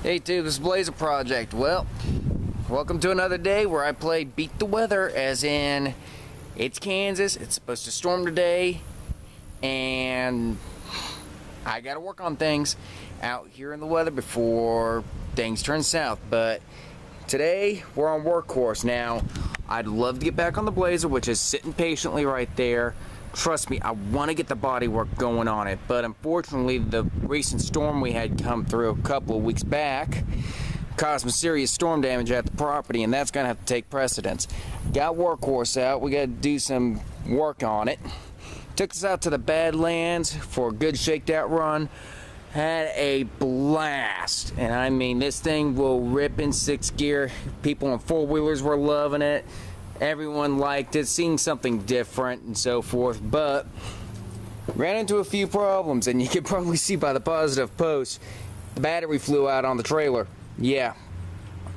Hey dude, this is Blazer Project. Well, welcome to another day where I play Beat the Weather, as in it's Kansas, it's supposed to storm today, and I gotta work on things out here in the weather before things turn south. But today we're on Workhorse. Now, I'd love to get back on the Blazer, which is sitting patiently right there. Trust me, I want to get the body work going on it, but unfortunately the recent storm we had come through a couple of weeks back caused some serious storm damage at the property, and that's going to have to take precedence. Got Workhorse out, we got to do some work on it. Took us out to the Badlands for a good shakedown out run. Had a blast, and I mean, this thing will rip in 6th gear. People on 4-wheelers were loving it. Everyone liked it, seeing something different and so forth, but ran into a few problems, and you can probably see by the positive post, the battery flew out on the trailer. Yeah,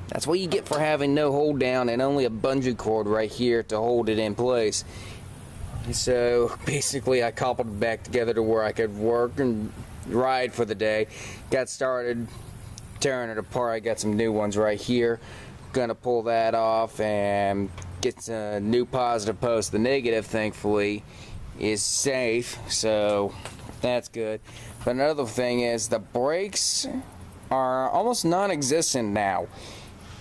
that's what you get for having no hold down and only a bungee cord right here to hold it in place. So basically I cobbled it back together to where I could work and ride for the day. Got started tearing it apart. I got some new ones right here. Gonna pull that off and get a new positive post. The negative, thankfully, is safe, so that's good. But another thing is the brakes are almost non-existent now.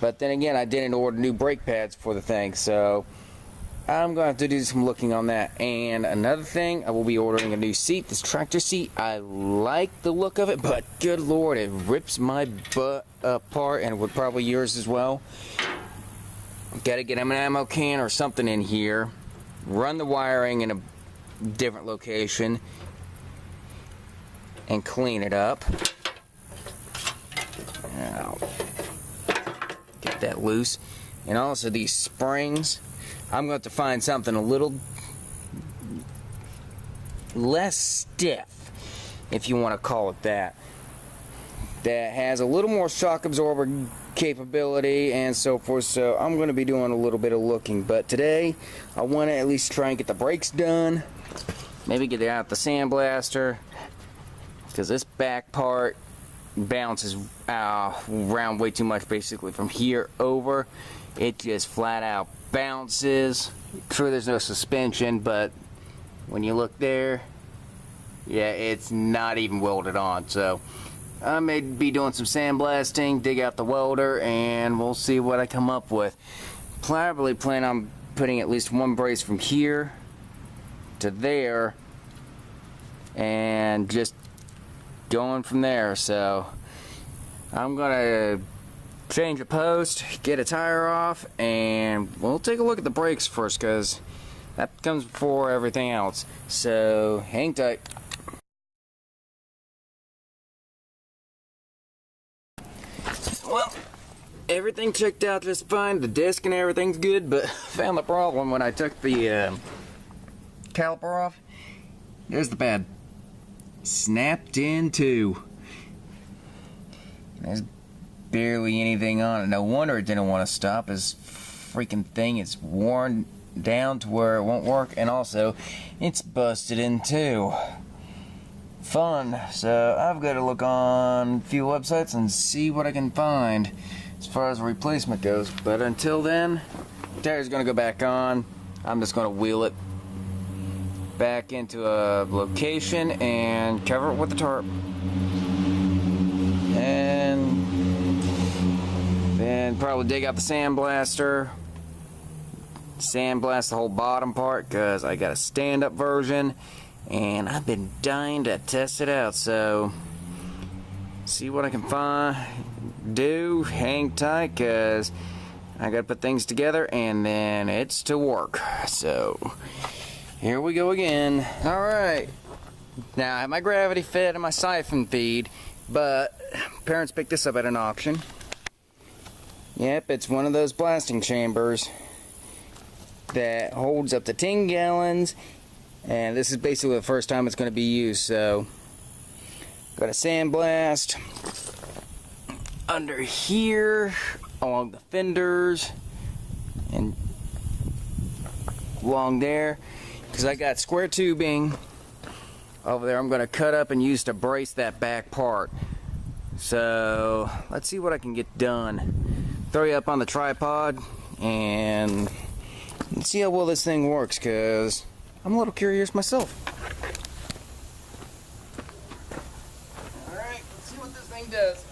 But then again, I didn't order new brake pads for the thing, so I'm going to have to do some looking on that. And another thing, I will be ordering a new seat. This tractor seat, I like the look of it, but good lord, it rips my butt apart, and would probably yours as well. Gotta get an ammo can or something in here, run the wiring in a different location, and clean it up. Now, get that loose. And also these springs, I'm going to have to find something a little less stiff, if you want to call it that, that has a little more shock absorber capability and so forth. So I'm going to be doing a little bit of looking, but today I want to at least try and get the brakes done, maybe get out the sandblaster, because this back part bounces around way too much. Basically from here over, it just flat out bounces. Sure, there's no suspension, but when you look there, yeah, it's not even welded on. So I may be doing some sandblasting, dig out the welder, and we'll see what I come up with. Probably plan on putting at least one brace from here to there and just going from there. So I'm gonna change a post, get a tire off, and we'll take a look at the brakes first, because that comes before everything else. So hang tight. Well, everything checked out just fine. The disc and everything's good, but found the problem when I took the caliper off. There's the pad. Snapped in two. There's barely anything on it. No wonder it didn't want to stop. This freaking thing is worn down to where it won't work, and also it's busted in two. Fun. So I've got to look on a few websites and see what I can find as far as replacement goes. But until then, the tire's going to go back on. I'm just going to wheel it back into a location and cover it with the tarp. And then probably dig out the sandblaster, sandblast the whole bottom part, because I got a stand-up version. And I've been dying to test it out, so see what I can do. Hang tight, because I gotta put things together, and then it's to work. So here we go again. Alright, now I have my gravity fed and my siphon feed, but parents picked this up at an auction. Yep, it's one of those blasting chambers that holds up to 10 gallons. And this is basically the first time it's going to be used. So got a sandblast under here along the fenders and along there, because I got square tubing over there I'm going to cut up and use to brace that back part. So let's see what I can get done. Throw you up on the tripod and see how well this thing works, because I'm a little curious myself. Alright, let's see what this thing does.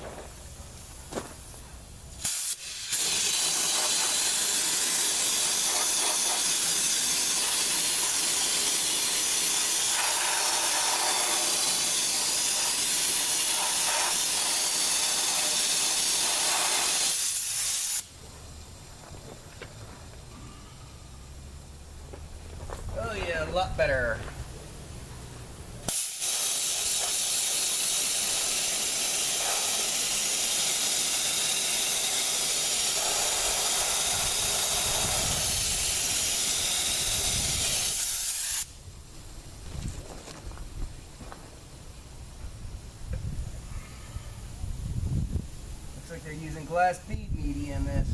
Oh yeah, a lot better. Looks like they're using glass bead media in this.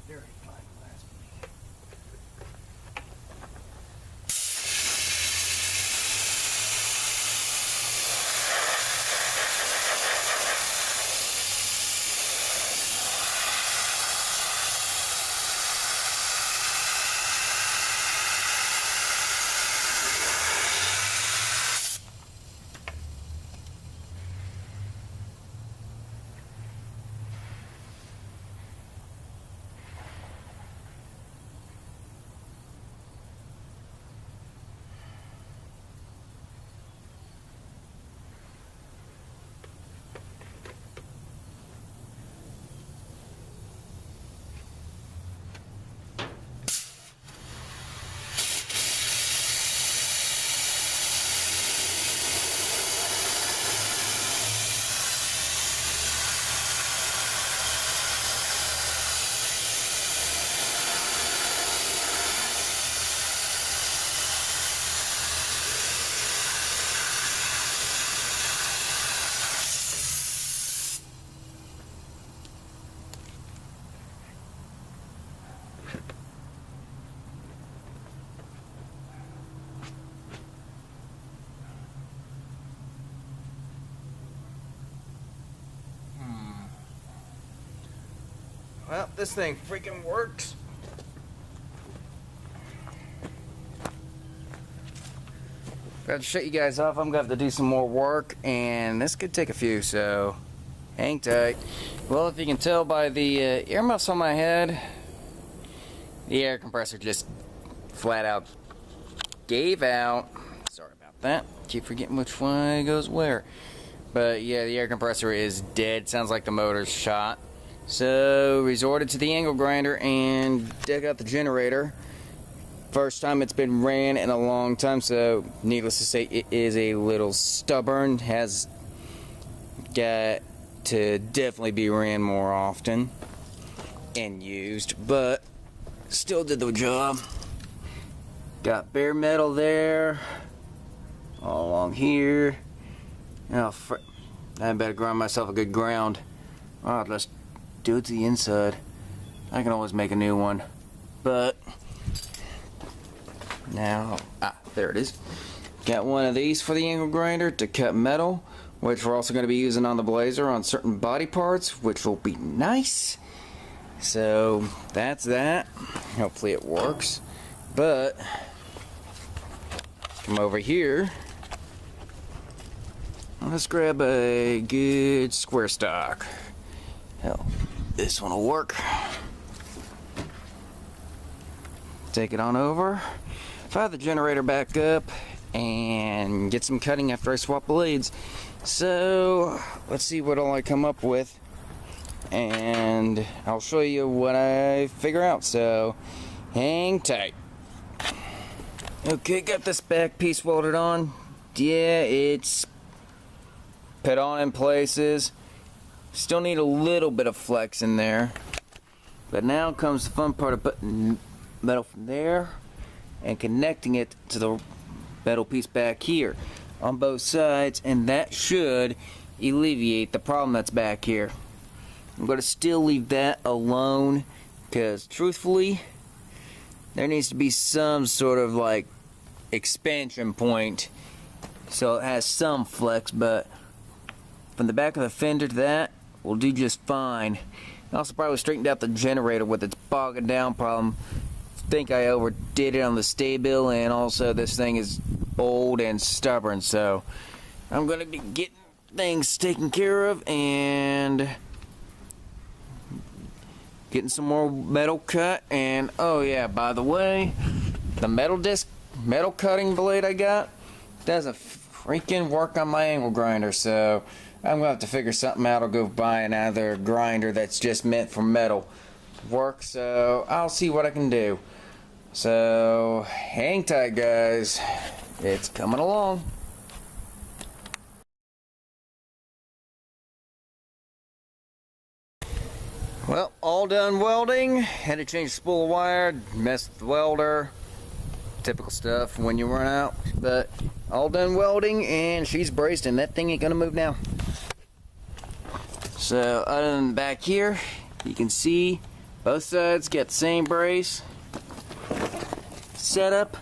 Very fine glass bead. Well, this thing freaking works. Got to shut you guys off. I'm gonna have to do some more work, and this could take a few, so hang tight. Well, if you can tell by the earmuffs on my head, the air compressor just flat out gave out. Sorry about that. Keep forgetting which one goes where. But yeah, the air compressor is dead. Sounds like the motor's shot. So resorted to the angle grinder and dug out the generator. First time it's been ran in a long time, so needless to say it is a little stubborn. Has got to definitely be ran more often and used, but still did the job. Got bare metal there, all along here. Oh, I better grind myself a good ground. Alright, let's do it to the inside. I can always make a new one, but now, there it is. Got one of these for the angle grinder to cut metal, which we're also going to be using on the Blazer on certain body parts, which will be nice. So that's that. Hopefully it works. But come over here. Let's grab a good square stock. Hell, this one will work. take it on over, fire the generator back up, and get some cutting after I swap blades. So let's see what all I come up with, and I'll show you what I figure out, so hang tight. Okay, got this back piece welded on. Yeah, it's put on in places. Still need a little bit of flex in there. But now comes the fun part of putting metal from there and connecting it to the metal piece back here on both sides, and that should alleviate the problem that's back here. I'm going to still leave that alone because truthfully there needs to be some sort of like expansion point so it has some flex, but from the back of the fender to that will do just fine. I also probably straightened out the generator with its bogging down problem. I think I overdid it on the stabil, and also this thing is old and stubborn, so I'm gonna be getting things taken care of and getting some more metal cut. And oh yeah, by the way, the metal cutting blade I got doesn't freaking work on my angle grinder, so I'm gonna have to figure something out. I'll go buy another grinder that's just meant for metal work, so I'll see what I can do. So hang tight, guys, it's coming along. Well, all done welding. Had to change the spool of wire, messed with the welder, typical stuff when you run out, but all done welding, and she's braced and that thing ain't gonna move now. So other than back here, you can see both sides got the same brace setup,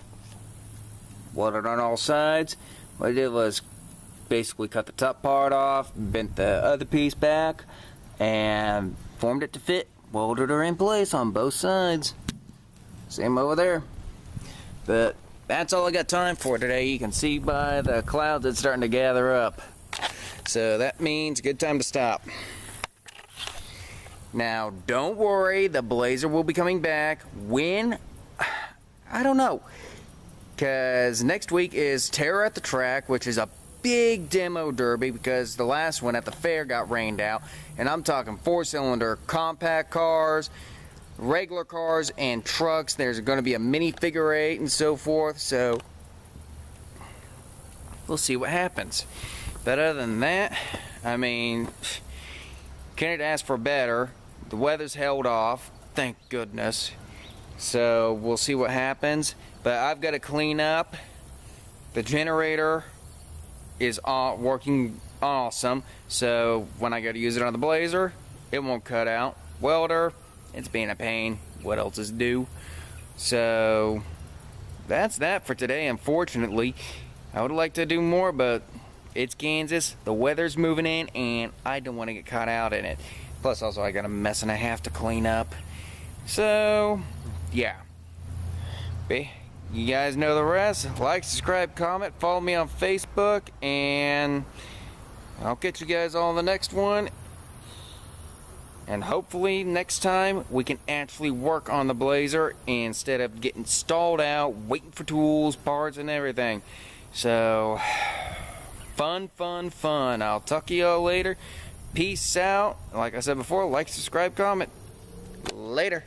welded on all sides. What I did was basically cut the top part off, bent the other piece back, and formed it to fit, welded her in place on both sides. Same over there. But that's all I got time for today. You can see by the clouds it's starting to gather up. So that means good time to stop. Now don't worry, the Blazer will be coming back. When? I don't know. Because next week is Terror at the Track, which is a big demo derby because the last one at the fair got rained out. And I'm talking 4-cylinder compact cars, regular cars, and trucks. There's going to be a mini figure 8 and so forth, so we'll see what happens. But other than that, I mean, can't ask for better. The weather's held off, thank goodness, so we'll see what happens. But I've got to clean up. The generator is working awesome, so when I go to use it on the Blazer, it won't cut out. Welder, it's being a pain. What else is due? So that's that for today. Unfortunately, I would like to do more, but it's Kansas, the weather's moving in, and I don't want to get caught out in it. Plus also I got a mess and a half to clean up. So yeah, you guys know the rest. Like, subscribe, comment, follow me on Facebook, and I'll catch you guys all in the next one. And hopefully next time we can actually work on the Blazer instead of getting stalled out, waiting for tools, parts, and everything. So fun, fun, fun. I'll talk to y'all later. Peace out. Like I said before, like, subscribe, comment. Later.